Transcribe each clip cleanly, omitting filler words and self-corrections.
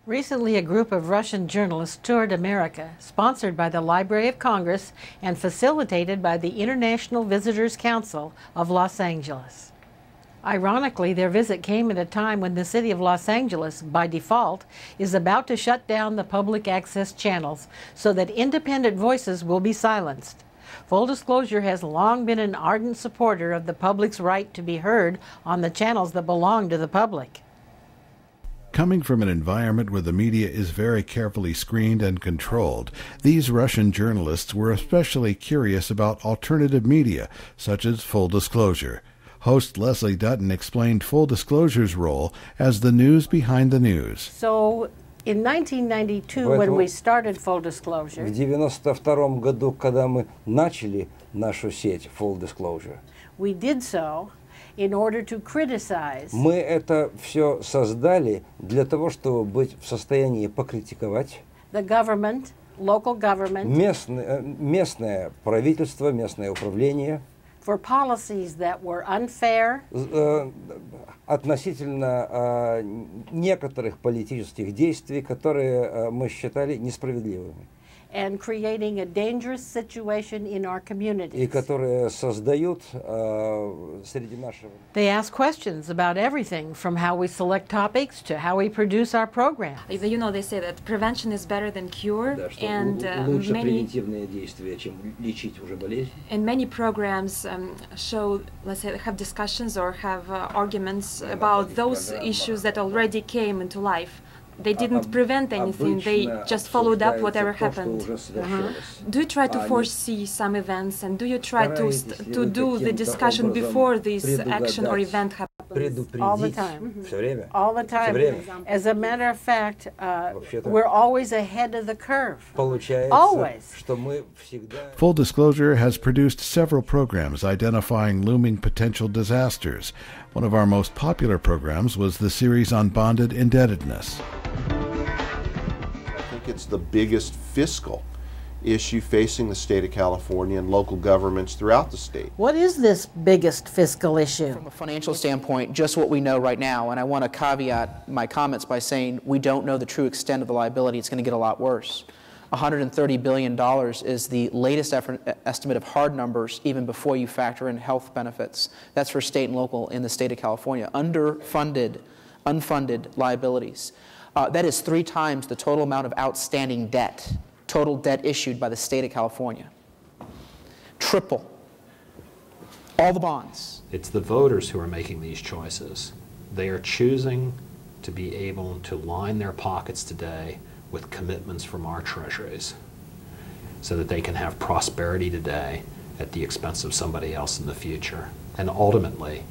Recently, a group of Russian journalists toured America, sponsored by the Library of Congress and facilitated by the International Visitors Council of Los Angeles. Ironically, their visit came at a time when the city of Los Angeles, by default, is about to shut down the public access channels so that independent voices will be silenced. Full Disclosure has long been an ardent supporter of the public's right to be heard on the channels that belong to the public. Coming from an environment where the media is very carefully screened and controlled, these Russian journalists were especially curious about alternative media, such as Full Disclosure. Host Leslie Dutton explained Full Disclosure's role as the news behind the news. So, in 1992, when we started Full Disclosure, в 92 году, когда мы начали нашу сеть Full Disclosure, we did so in order to criticize. Мы это все создали для того, чтобы быть в состоянии покритиковать the government, local government, местное правительство, местное управление for policies that were unfair, относительно некоторых политических действий, которые мы считали несправедливыми. And creating a dangerous situation in our communities. И которые создают среди нашего. They ask questions about everything from how we select topics to how we produce our program. You know, they say that prevention is better than cure, and many programs show, let's say, have discussions or have arguments about those issues that already came into life. They didn't prevent anything, they just followed up whatever happened. Do you try to foresee some events, and do you try to do the discussion before this action or event happens? All the time. All the time. As a matter of fact, we're always ahead of the curve. Always. Full Disclosure has produced several programs identifying looming potential disasters. One of our most popular programs was the series on bonded indebtedness. I think it's the biggest fiscal issue facing the state of California and local governments throughout the state. What is this biggest fiscal issue? From a financial standpoint, just what we know right now, and I want to caveat my comments by saying we don't know the true extent of the liability. It's going to get a lot worse. $130 billion is the latest estimate of hard numbers, even before you factor in health benefits. That's for state and local in the state of California. Underfunded, unfunded liabilities. That is 3 times the total amount of outstanding debt, total debt issued by the state of California. Triple. All the bonds. It's the voters who are making these choices. They are choosing to be able to line their pockets today with commitments from our treasuries so that they can have prosperity today at the expense of somebody else in the future. And ultimately,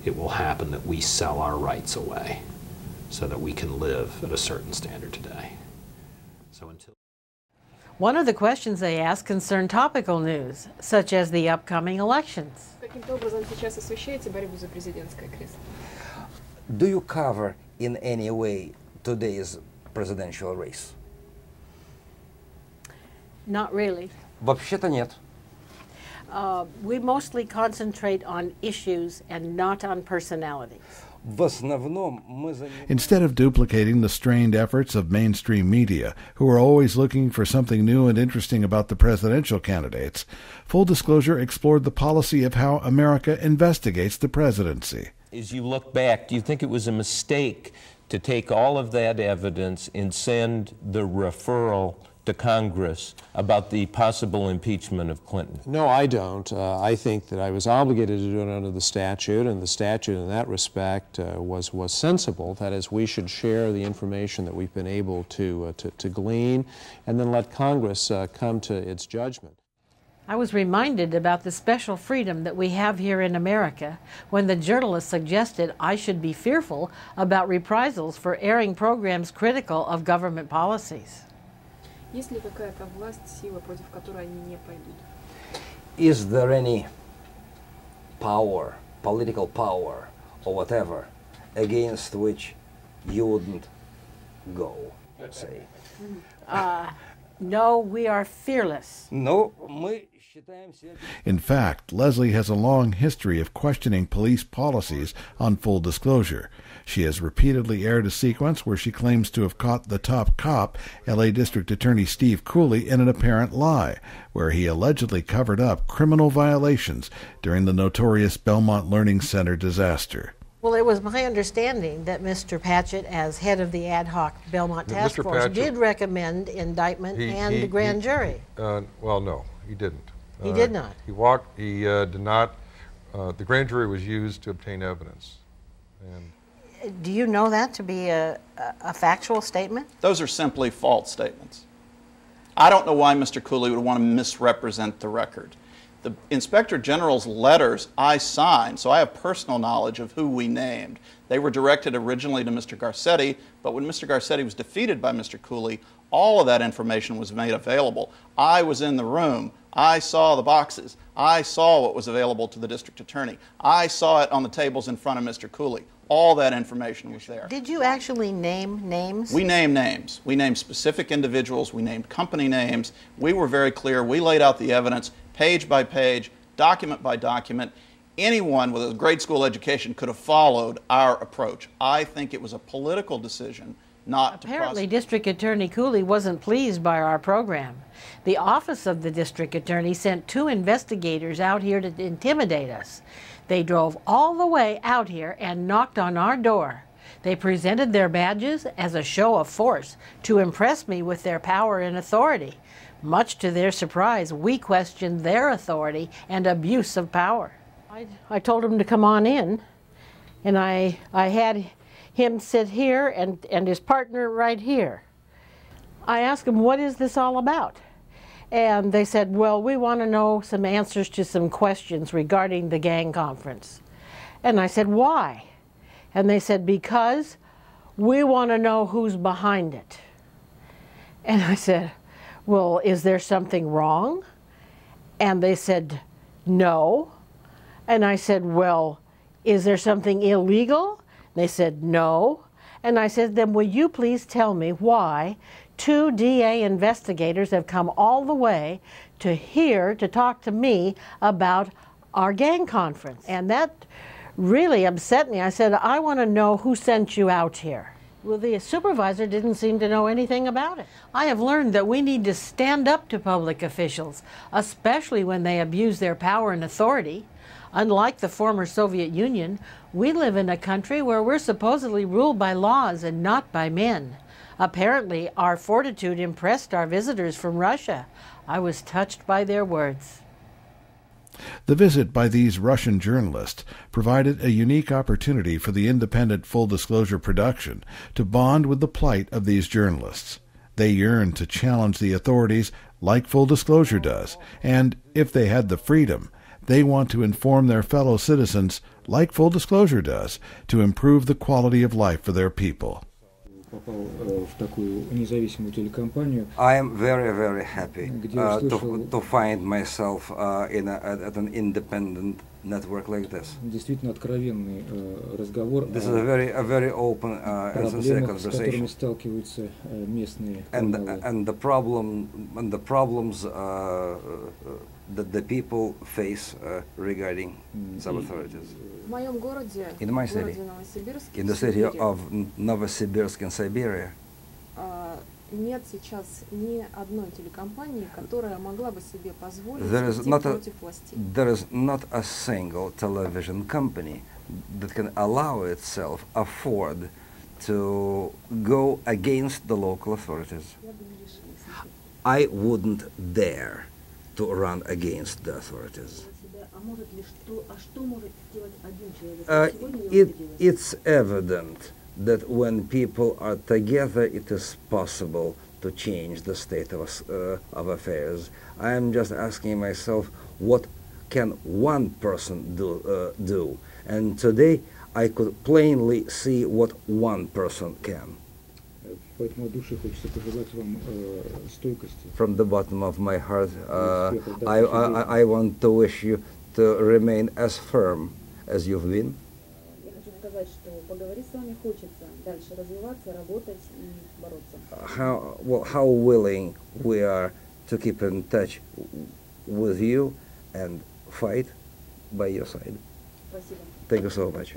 it will happen that we sell our rights away so that we can live at a certain standard today. So until one of the questions they ask concern topical news, such as the upcoming elections. Do you cover in any way today's presidential race? Not really. Вообще-то нет. We mostly concentrate on issues and not on personalities. Instead of duplicating the strained efforts of mainstream media, who are always looking for something new and interesting about the presidential candidates, Full Disclosure explored the policy of how America investigates the presidency. As you look back, do you think it was a mistake to take all of that evidence and send the referral to Congress about the possible impeachment of Clinton? No, I don't. I think that I was obligated to do it under the statute, and the statute in that respect was sensible. That is, we should share the information that we've been able to glean, and then let Congress come to its judgment. I was reminded about the special freedom that we have here in America when the journalist suggested I should be fearful about reprisals for airing programs critical of government policies. Is there any power, political power, or whatever, against which you wouldn't go, let's say? No, we are fearless. Но мы считаем себя... In fact, Leslie has a long history of questioning police policies on full disclosure. She has repeatedly aired a sequence where she claims to have caught the top cop, L.A. District Attorney Steve Cooley, in an apparent lie, where he allegedly covered up criminal violations during the notorious Belmont Learning Center disaster. Well, it was my understanding that Mr. Patchett, as head of the ad hoc Belmont Task Mr. Force, Patchett, did recommend indictment and the grand jury. Well, no, he didn't. He did not. He did not. The grand jury was used to obtain evidence. And do you know that to be a factual statement? Those are simply false statements. I don't know why Mr. Cooley would want to misrepresent the record. The Inspector General's letters I signed, so I have personal knowledge of who we named. They were directed originally to Mr. Garcetti, but when Mr. Garcetti was defeated by Mr. Cooley, all of that information was made available. I was in the room. I saw the boxes. I saw what was available to the district attorney. I saw it on the tables in front of Mr. Cooley. All that information was there. Did you actually name names? We named names. We named specific individuals. We named company names. We were very clear. We laid out the evidence page by page, document by document. Anyone with a grade school education could have followed our approach. I think it was a political decision not to prosecute. Apparently, District Attorney Cooley wasn't pleased by our program. The office of the District Attorney sent 2 investigators out here to intimidate us. They drove all the way out here and knocked on our door. They presented their badges as a show of force to impress me with their power and authority. Much to their surprise, we questioned their authority and abuse of power. I told him to come on in, and I had him sit here and his partner right here. I asked him, what is this all about? And they said, well, we want to know some answers to some questions regarding the gang conference. And I said, why? And they said, because we want to know who's behind it. And I said, well, is there something wrong? And they said, no. And I said, well, is there something illegal? They said, no. And I said, then will you please tell me why 2 DA investigators have come all the way to here to talk to me about our gang conference? And that really upset me. I said, I want to know who sent you out here. Well, the supervisor didn't seem to know anything about it. I have learned that we need to stand up to public officials, especially when they abuse their power and authority. Unlike the former Soviet Union, we live in a country where we're supposedly ruled by laws and not by men. Apparently, our fortitude impressed our visitors from Russia. I was touched by their words. The visit by these Russian journalists provided a unique opportunity for the independent Full Disclosure production to bond with the plight of these journalists. They yearn to challenge the authorities like Full Disclosure does, and if they had the freedom, they want to inform their fellow citizens like Full Disclosure does to improve the quality of life for their people. I am very, very happy to find myself at an independent network like this. This is a very open and sincere conversation. And the problems that the people face regarding some authorities. In my city, in the city of Novosibirsk in Siberia, нет сейчас ни одной телекомпании, которая могла бы себе позволить идти против властей. There is not a single television company that can allow itself afford to go against the local authorities. I wouldn't dare to run against the authorities. It's evident that when people are together, it is possible to change the state of affairs. I am just asking myself, what can one person do? And today, I could plainly see what one person can. From the bottom of my heart, I want to wish you to remain as firm as you've been. поговорить с вами хочется дальше развиваться, работать и бороться. How willing we are to keep in touch with you and fight by your side. Спасибо. Thank you so much.